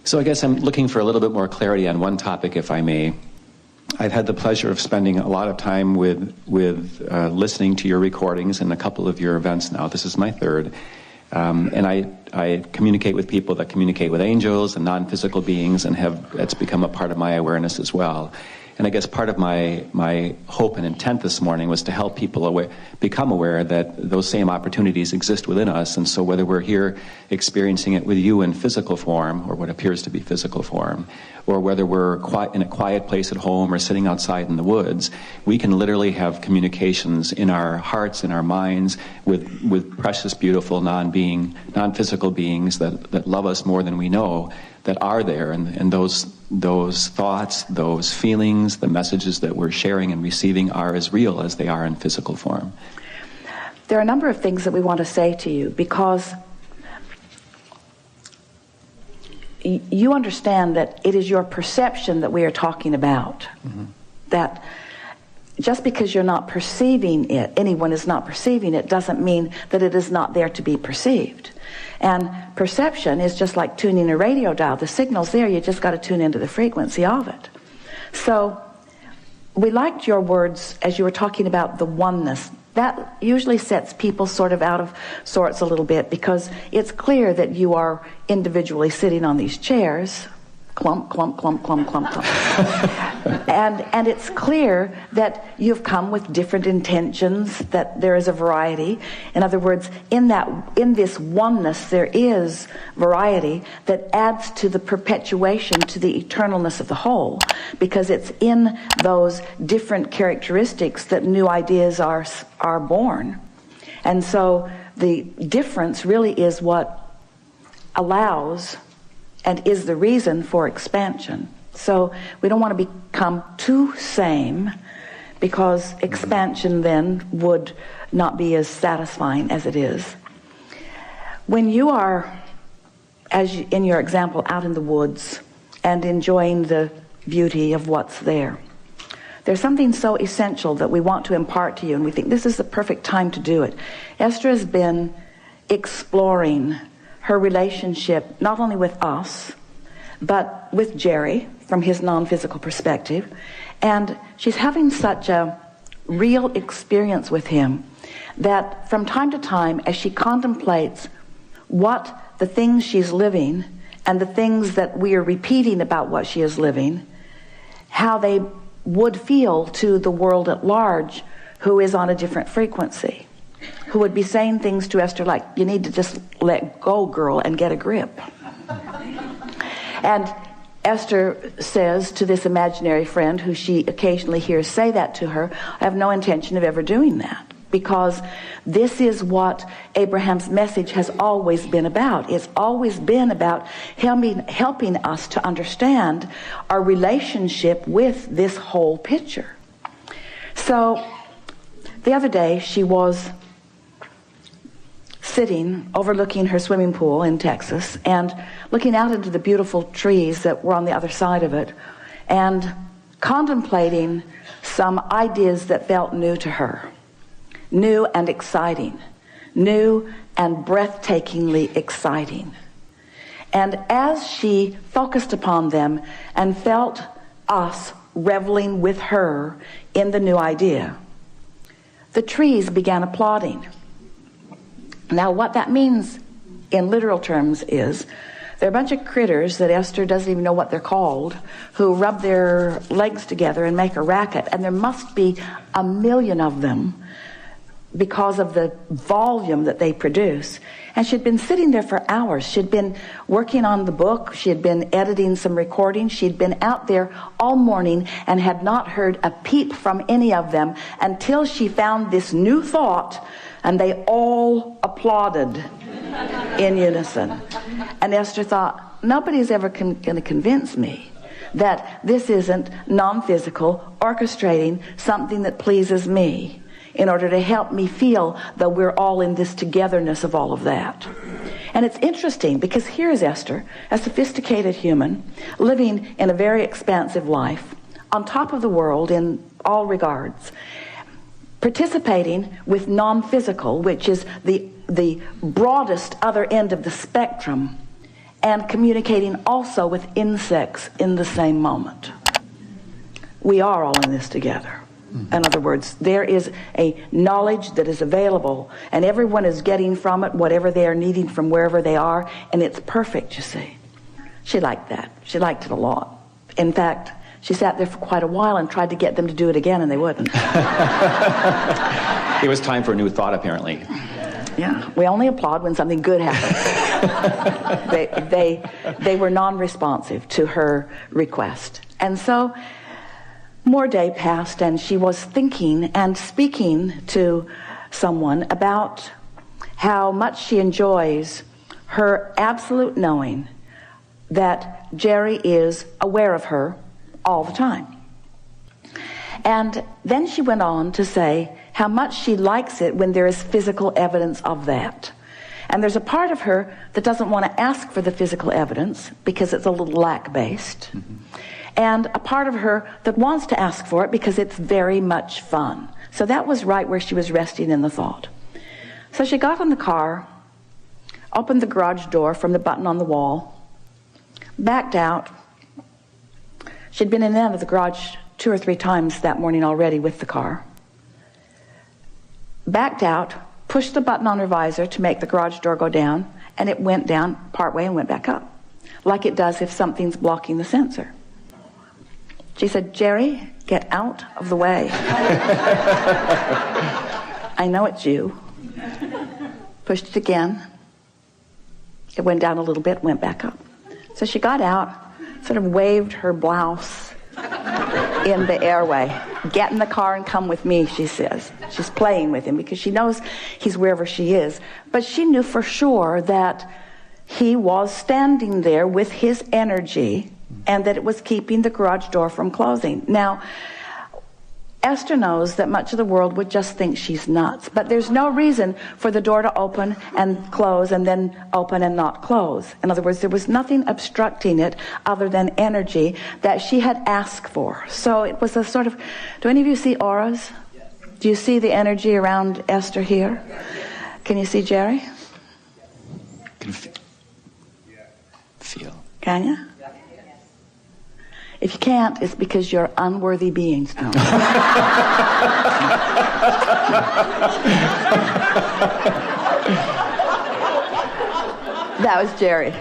So I guess I'm looking for a little bit more clarity on one topic, if I may. I've had the pleasure of spending a lot of time with listening to your recordings and a couple of your events now. This is my third. And I communicate with people that communicate with angels and non-physical beings, and it's become a part of my awareness as well. And I guess part of my hope and intent this morning was to help people become aware that those same opportunities exist within us. And so whether we're here experiencing it with you in physical form, or what appears to be physical form, or whether we're in a quiet place at home or sitting outside in the woods, we can literally have communications in our hearts, in our minds, with precious, beautiful, non-physical beings that love us more than we know, that are there, and those thoughts, those feelings, the messages that we're sharing and receiving are as real as they are in physical form. There are a number of things that we want to say to you, because you understand that it is your perception that we are talking about. Mm-hmm. That just because you're not perceiving it, anyone is not perceiving it, doesn't mean that it is not there to be perceived. And perception is just like tuning a radio dial. The signal's there, you just got to tune into the frequency of it. So we liked your words as you were talking about the oneness. That usually sets people sort of out of sorts a little bit, because it's clear that you are individually sitting on these chairs, clump, clump, clump, clump, clump, clump. And it's clear that you've come with different intentions, that there is a variety. In other words, in this oneness, there is variety that adds to the perpetuation, to the eternalness of the whole, because it's in those different characteristics that new ideas are born. And so the difference really is what allows and is the reason for expansion. So we don't want to become too same, because expansion then would not be as satisfying as it is. When you are, in your example, out in the woods and enjoying the beauty of what's there, there's something so essential that we want to impart to you, and we think this is the perfect time to do it. Esther has been exploring her relationship not only with us, but with Jerry from his non-physical perspective. And she's having such a real experience with him that from time to time, as she contemplates what the things she's living and the things that we are repeating about what she is living, how they would feel to the world at large who is on a different frequency, who would be saying things to Esther like, you need to just let go, girl, and get a grip. And Esther says to this imaginary friend, who she occasionally hears say that to her, I have no intention of ever doing that, because this is what Abraham's message has always been about. It's always been about helping us to understand our relationship with this whole picture. So the other day she was sitting overlooking her swimming pool in Texas and looking out into the beautiful trees that were on the other side of it, and contemplating some ideas that felt new to her, new and exciting, new and breathtakingly exciting. And as she focused upon them and felt us reveling with her in the new idea, the trees began applauding. Now, what that means in literal terms is there are a bunch of critters that Esther doesn't even know what they're called, who rub their legs together and make a racket, and there must be 1 million of them because of the volume that they produce. And she'd been sitting there for hours. She'd been working on the book. She had been editing some recordings. She'd been out there all morning and had not heard a peep from any of them until she found this new thought, and they all applauded in unison. And Esther thought, nobody's ever going to convince me that this isn't non-physical, orchestrating something that pleases me in order to help me feel that we're all in this togetherness of all of that. And it's interesting, because here is Esther, a sophisticated human, living in a very expansive life, on top of the world in all regards, participating with non-physical, which is the broadest other end of the spectrum, and communicating also with insects in the same moment. We are all in this together. In other words, there is a knowledge that is available, and everyone is getting from it whatever they are needing from wherever they are, and it's perfect, you see. She liked that. She liked it a lot. In fact, she sat there for quite a while and tried to get them to do it again, and they wouldn't. It was time for a new thought, apparently. Yeah, we only applaud when something good happens. They were non-responsive to her request. And so more day passed, and she was thinking and speaking to someone about how much she enjoys her absolute knowing that Jerry is aware of her all the time. And then she went on to say how much she likes it when there is physical evidence of that. And there's a part of her that doesn't want to ask for the physical evidence because it's a little lack-based. And a part of her that wants to ask for it because it's very much fun. So that was right where she was resting in the thought. So she got in the car, opened the garage door from the button on the wall, backed out. She'd been in and out of the garage 2 or 3 times that morning already with the car. Backed out, pushed the button on her visor to make the garage door go down, and it went down partway and went back up, like it does if something's blocking the sensor. She said, "Jerry, get out of the way." "I know it's you." Pushed it again. It went down a little bit, went back up. So she got out, sort of waved her blouse in the airway. "Get in the car and come with me," she says. She's playing with him because she knows he's wherever she is. But she knew for sure that he was standing there with his energy and that it was keeping the garage door from closing. Now, Esther knows that much of the world would just think she's nuts, but there's no reason for the door to open and close and then open and not close. In other words, there was nothing obstructing it other than energy that she had asked for. So it was a sort of, do any of you see auras? Do you see the energy around Esther here? Can you see Jerry? Can feel. Can you? If you can't, it's because you're unworthy beings. No. That was Jerry.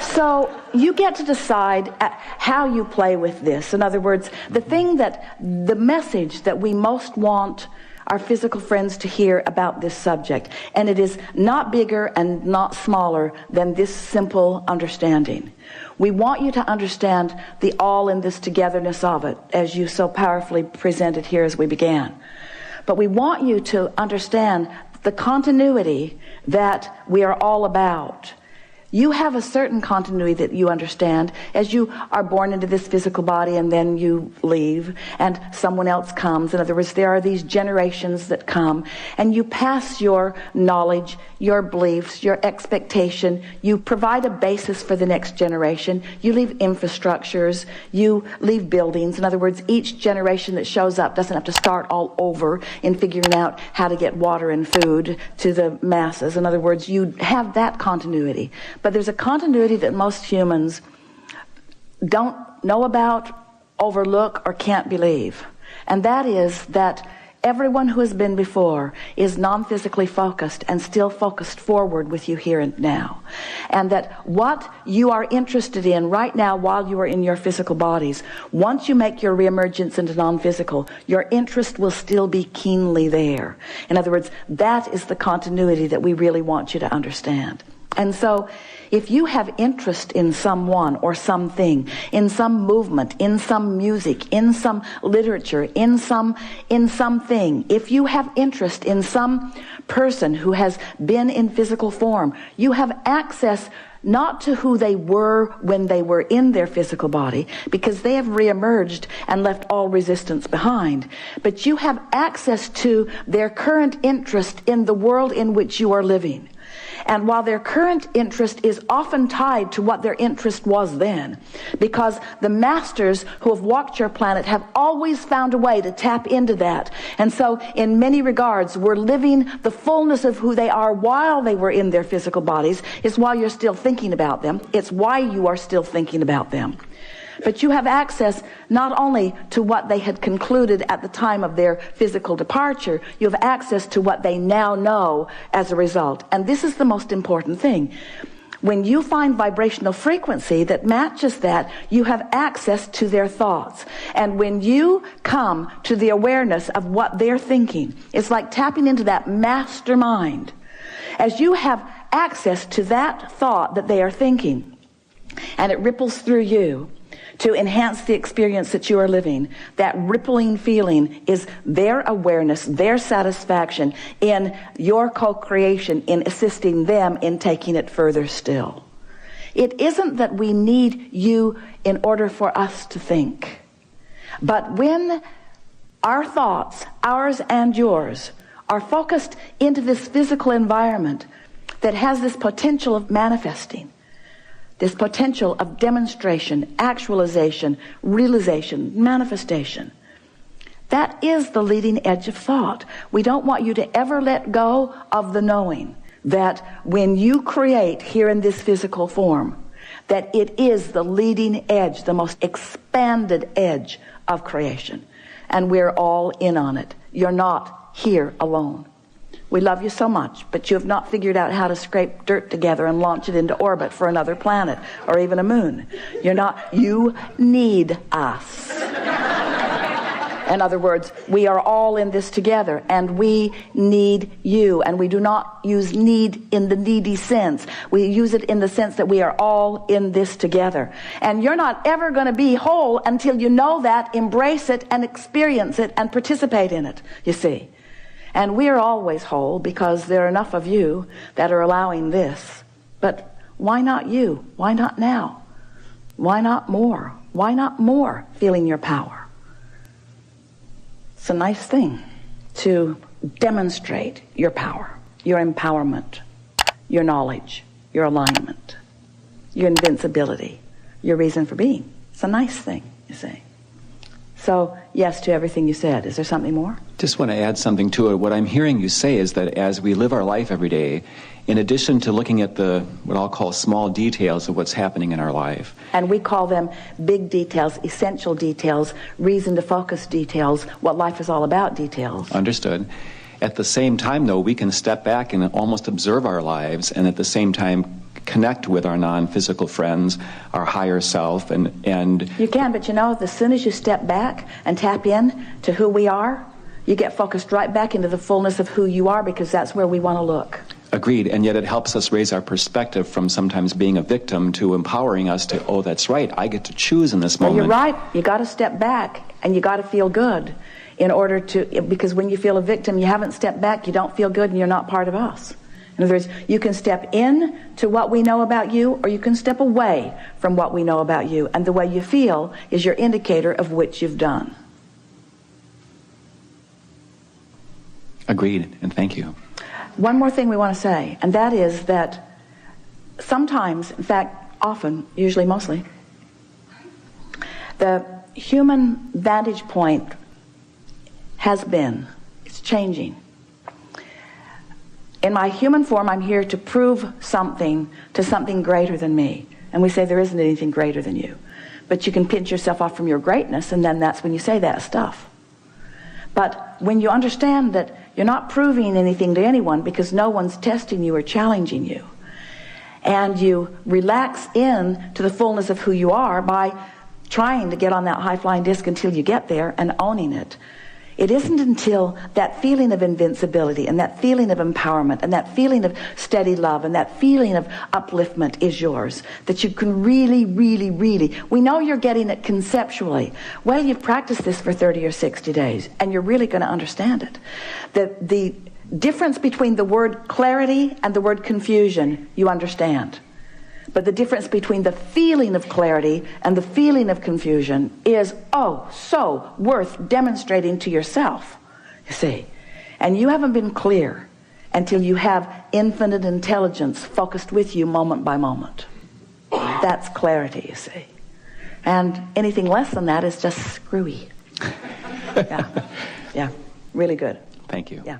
So you get to decide how you play with this. In other words, the message that we most want our physical friends to hear about this subject, and it is not bigger and not smaller than this simple understanding. We want you to understand the all in this togetherness of it, as you so powerfully presented here as we began. But we want you to understand the continuity that we are all about. You have a certain continuity that you understand as you are born into this physical body and then you leave and someone else comes. In other words, there are these generations that come and you pass your knowledge, your beliefs, your expectation. You provide a basis for the next generation. You leave infrastructures. You leave buildings. In other words, each generation that shows up doesn't have to start all over in figuring out how to get water and food to the masses. In other words, you have that continuity. But there's a continuity that most humans don't know about, overlook, or can't believe. And that is that everyone who has been before is non-physically focused and still focused forward with you here and now. And that what you are interested in right now while you are in your physical bodies, once you make your reemergence into non-physical, your interest will still be keenly there. In other words, that is the continuity that we really want you to understand. And so, if you have interest in someone or something, in some movement, in some music, in some literature, in something, if you have interest in some person who has been in physical form, you have access not to who they were when they were in their physical body, because they have reemerged and left all resistance behind, but you have access to their current interest in the world in which you are living. And while their current interest is often tied to what their interest was then, because the masters who have walked your planet have always found a way to tap into that. And so in many regards, we're living the fullness of who they are while they were in their physical bodies. It's while you're still thinking about them. It's why you are still thinking about them. But you have access not only to what they had concluded at the time of their physical departure, you have access to what they now know as a result. And this is the most important thing. When you find vibrational frequency that matches that, you have access to their thoughts. And when you come to the awareness of what they're thinking, it's like tapping into that mastermind. As you have access to that thought that they are thinking, and it ripples through you, to enhance the experience that you are living, that rippling feeling is their awareness, their satisfaction in your co-creation, in assisting them in taking it further still. It isn't that we need you in order for us to think. But when our thoughts, ours and yours, are focused into this physical environment that has this potential of manifesting, this potential of demonstration, actualization, realization, manifestation. That is the leading edge of thought. We don't want you to ever let go of the knowing that when you create here in this physical form, that it is the leading edge, the most expanded edge of creation. And we're all in on it. You're not here alone. We love you so much, but you have not figured out how to scrape dirt together and launch it into orbit for another planet or even a moon. You need us. In other words, we are all in this together, and we need you. And we do not use need in the needy sense. We use it in the sense that we are all in this together. And you're not ever going to be whole until you know that, embrace it, and experience it, and participate in it, you see. And we're always whole because there are enough of you that are allowing this. But why not you? Why not now? Why not more? Why not more feeling your power? It's a nice thing to demonstrate your power, your empowerment, your knowledge, your alignment, your invincibility, your reason for being. It's a nice thing, you see. So, yes to everything you said. Is there something more? Just want to add something to it. What I'm hearing you say is that as we live our life every day, in addition to looking at the what I'll call small details of what's happening in our life. And we call them big details, essential details, reason to focus details, what life is all about details. Understood. At the same time, though, we can step back and almost observe our lives, and at the same time connect with our non-physical friends, our higher self, and you can, but as soon as you step back and tap in to who we are, you get focused right back into the fullness of who you are, because that's where we want to look. Agreed, and yet it helps us raise our perspective from sometimes being a victim to empowering us to, oh, that's right, I get to choose in this moment. Well, you're right. You got to step back, and you got to feel good in order to, because when you feel a victim, you haven't stepped back, you don't feel good, and you're not part of us. In other words, you can step in to what we know about you, or you can step away from what we know about you. And the way you feel is your indicator of which you've done. Agreed, and thank you. One more thing we want to say, and that is that sometimes, in fact, often, usually mostly, the human vantage point it's changing. In my human form, I'm here to prove something to something greater than me. And we say there isn't anything greater than you. But you can pinch yourself off from your greatness, and then that's when you say that stuff. But when you understand that you're not proving anything to anyone because no one's testing you or challenging you, and you relax in to the fullness of who you are by trying to get on that high-flying disc until you get there and owning it, it isn't until that feeling of invincibility and that feeling of empowerment and that feeling of steady love and that feeling of upliftment is yours that you can really, really, really, we know you're getting it conceptually. Well, you've practiced this for 30 or 60 days and you're really going to understand it. The difference between the word clarity and the word confusion, you understand. But the difference between the feeling of clarity and the feeling of confusion is, oh, so worth demonstrating to yourself, you see. And you haven't been clear. until you have infinite intelligence focused with you moment by moment. That's clarity, you see. And anything less than that is just screwy. Yeah, really good. Thank you. Yeah.